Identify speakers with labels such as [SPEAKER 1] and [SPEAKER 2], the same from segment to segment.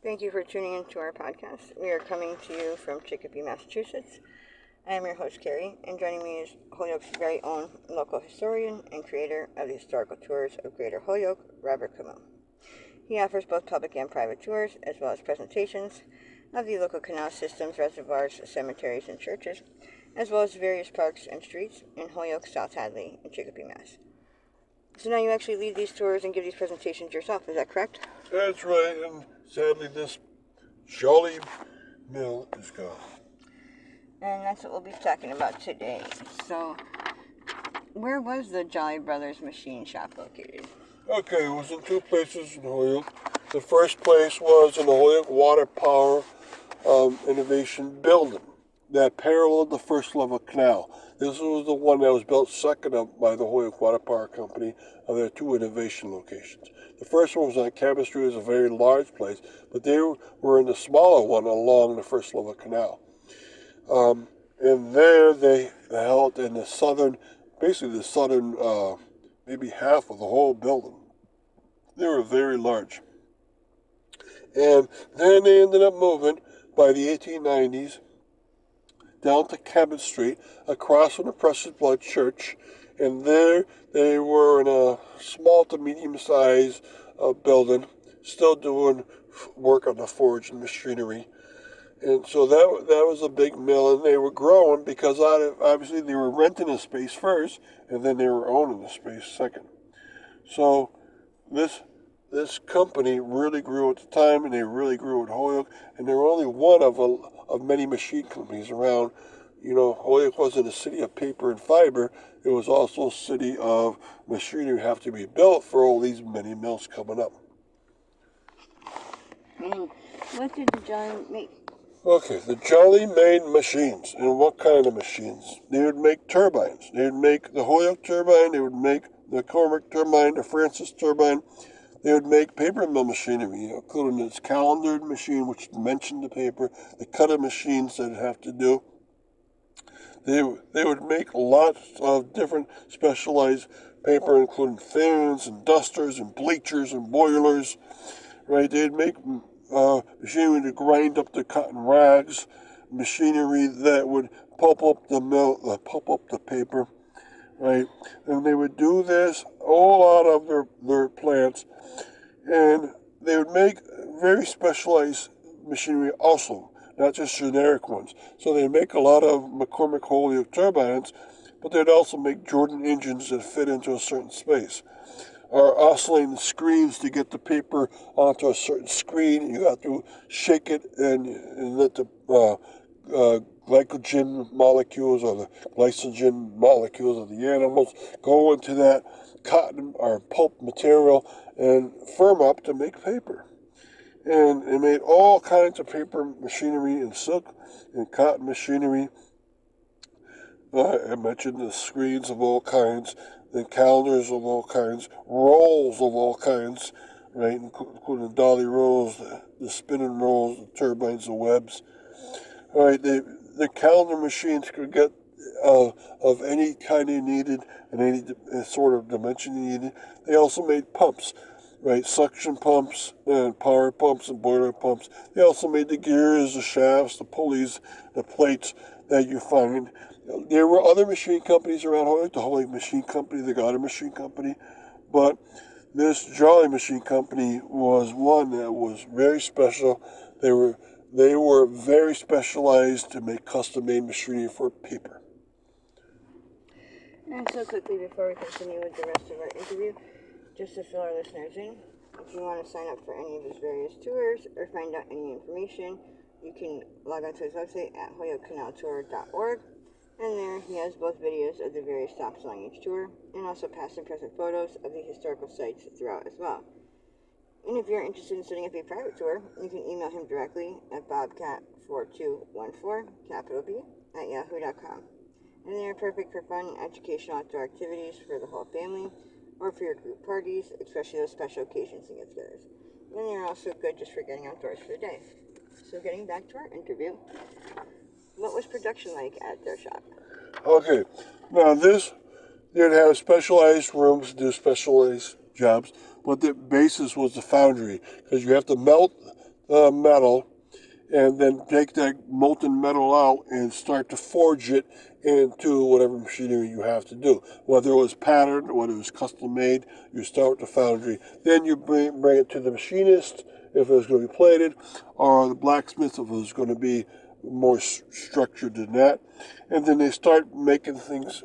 [SPEAKER 1] Thank you for tuning into our podcast. We are coming to you from Chicopee, Massachusetts. I am your host, Carrie, and joining me is Holyoke's very own local historian and creator of the historical tours of Greater Holyoke, Robert Camus. He offers both public and private tours, as well as presentations of the local canal systems, reservoirs, cemeteries, and churches, as well as various parks and streets in Holyoke, South Hadley, and Chicopee, Mass. So now you actually lead these tours and give these presentations yourself, is that correct?
[SPEAKER 2] That's right, and sadly this jolly mill is gone.
[SPEAKER 1] And that's what we'll be talking about today. So, where was the Jolly Brothers machine shop located?
[SPEAKER 2] Okay, it was in two places in Holyoke. The first place was in the Holyoke Water Power Innovation Building that paralleled the first level canal. This was the one that was built second up by the Holyoke Water Power Company of their two innovation locations. The first one was on Cabot Street. It was a very large place, but they were in the smaller one along the first level canal. And there they held in the southern, maybe half of the whole building. They were very large. And then they ended up moving by the 1890s down to Cabot Street, across from the Precious Blood Church, and there they were in a small to medium-sized building, still doing work on the forge and machinery. And so that was a big mill, and they were growing because obviously they were renting the space first, and then they were owning the space second. So this company really grew at the time, and they really grew at Holyoke, and they were only one of many machine companies around. You know, Holyoke wasn't a city of paper and fiber. It was also a city of machinery have to be built for all these many mills coming up.
[SPEAKER 1] What did the Jolly make?
[SPEAKER 2] Okay, the Jolly made machines. And what kind of machines? They would make turbines. They would make the Holyoke turbine. They would make the Cormac turbine, the Francis turbine. They would make paper mill machinery, including this calendared machine, which dimensioned the paper, the cutter machines that have to do. They would make lots of different specialized paper, including fans and dusters and bleachers and boilers. Right? They'd make machinery to grind up the cotton rags, machinery that would pulp up the paper. Right? And they would do this all out of their plants. And they would make very specialized machinery also, not just generic ones. So they'd make a lot of McCormick Holyoke turbines, but they'd also make Jordan engines that fit into a certain space. Or oscillating screens to get the paper onto a certain screen. You have to shake it and let the glycogen molecules or the glycogen molecules of the animals go into that cotton or pulp material and firm up to make paper. And it made all kinds of paper machinery and silk and cotton machinery. I mentioned the screens of all kinds, the calendars of all kinds, rolls of all kinds, right, including dolly rolls, the spinning rolls, the turbines, the webs. All right, the calendar machines could get of any kind you needed and any sort of dimension you needed. They also made pumps, right, suction pumps and power pumps and boiler pumps. They also made the gears, the shafts, the pulleys, the plates that you find. There were other machine companies around Holyoke, the Holyoke Machine Company, the Goddard Machine Company, but this Jolly Machine Company was one that was very special. They were very specialized to make custom-made machinery for paper.
[SPEAKER 1] And so quickly, before we continue with the rest of our interview, just to fill our listeners in, if you want to sign up for any of his various tours or find out any information, you can log on to his website at holyokecanaltour.org. And there he has both videos of the various stops along each tour and also past and present photos of the historical sites throughout as well. And if you're interested in setting up a private tour, you can email him directly at bobcat4214, capital B, at yahoo.com. And they are perfect for fun, educational outdoor activities for the whole family or for your group parties, especially those special occasions and get-togethers. And they're also good just for getting outdoors for the day. So getting back to our interview, what was production like at their shop?
[SPEAKER 2] Okay, now they'd have specialized rooms to do specialized jobs, but the basis was the foundry, because you have to melt metal, and then take that molten metal out and start to forge it into whatever machinery you have to do. Whether it was patterned, whether it was custom made, you start with the foundry. Then you bring it to the machinist if it was going to be plated, or the blacksmith if it was going to be more structured than that. And then they start making things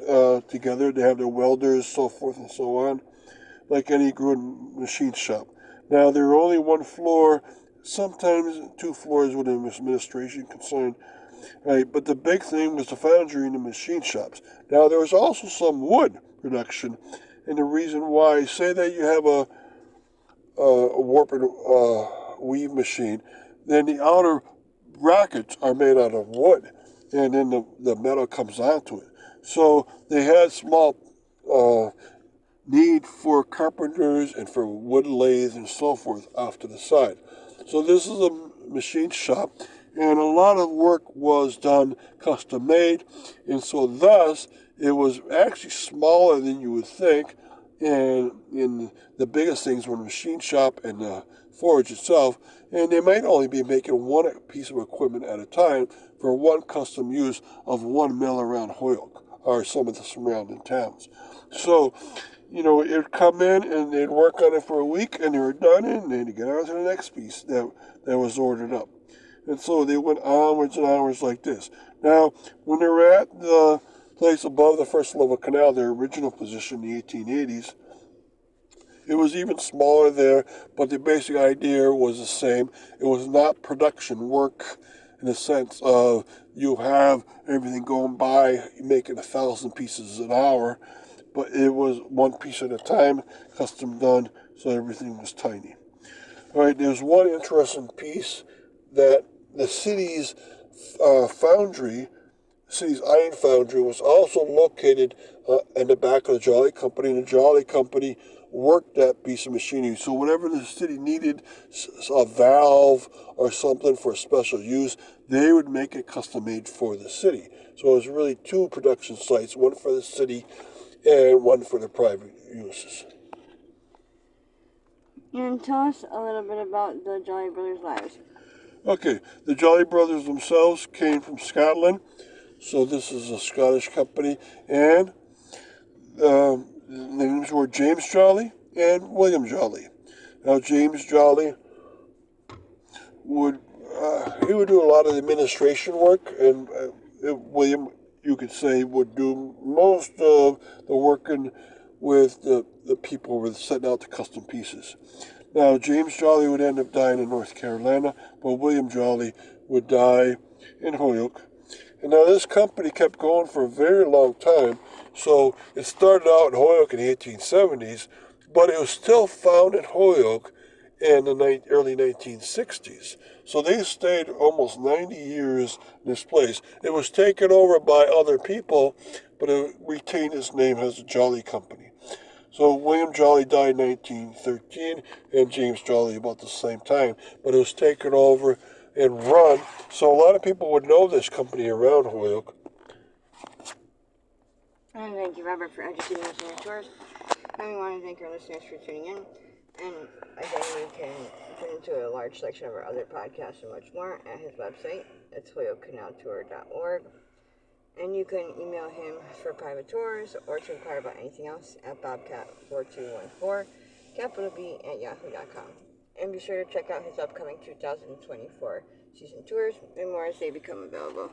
[SPEAKER 2] together. They have their welders, so forth and so on, like any good machine shop. Now, there are only one floor, sometimes two floors with an administration concerned, right? But the big thing was the foundry and the machine shops. Now, there was also some wood production, and the reason why, say that you have a warp and weave machine, then the outer brackets are made out of wood, and then the metal comes onto it. So they had small need for carpenters and for wood lathes and so forth off to the side. So this is a machine shop, and a lot of work was done custom made, and so thus it was actually smaller than you would think. And in the biggest things were the machine shop and the forge itself, and they might only be making one piece of equipment at a time for one custom use of one mill around Holyoke or some of the surrounding towns. So, it'd come in and they'd work on it for a week and they were done, and they'd get on to the next piece that was ordered up. And so they went onwards and onwards like this. Now, when they were at the place above the first level canal, their original position in the 1880s, it was even smaller there, but the basic idea was the same. It was not production work in the sense of you have everything going by, making 1,000 pieces an hour, but it was one piece at a time, custom done, so everything was tiny. All right, there's one interesting piece that the city's foundry, city's iron foundry, was also located in the back of the Jolly Company, and the Jolly Company worked that piece of machinery. So whenever the city needed a valve or something for special use, they would make it custom made for the city. So it was really two production sites, one for the city and one for the private uses.
[SPEAKER 1] And tell us a little bit about the Jolly Brothers lives.
[SPEAKER 2] Okay, the Jolly Brothers themselves came from Scotland, so this is a Scottish company, and the names were James Jolly and William Jolly. Now, James Jolly would do a lot of administration work, and William, you could say, would do most of the working with the people who were setting out the custom pieces. Now, James Jolly would end up dying in North Carolina, but William Jolly would die in Holyoke. And now this company kept going for a very long time, so it started out in Holyoke in the 1870s, but it was still found in Holyoke in the early 1960s. So they stayed almost 90 years in this place. It was taken over by other people, but it retained its name as the Jolly Company. So William Jolly died in 1913, and James Jolly about the same time, but it was taken over and run. So a lot of people would know this company around Holyoke.
[SPEAKER 1] And thank you, Robert, for educating us on your tours. And we want to thank our listeners for tuning in. And again, you can tune into a large selection of our other podcasts and much more at his website. It's hoyokecanaltour.org. And you can email him for private tours or to inquire about anything else at bobcat4214, capital B, at yahoo.com. And be sure to check out his upcoming 2024 season tours and more as they become available.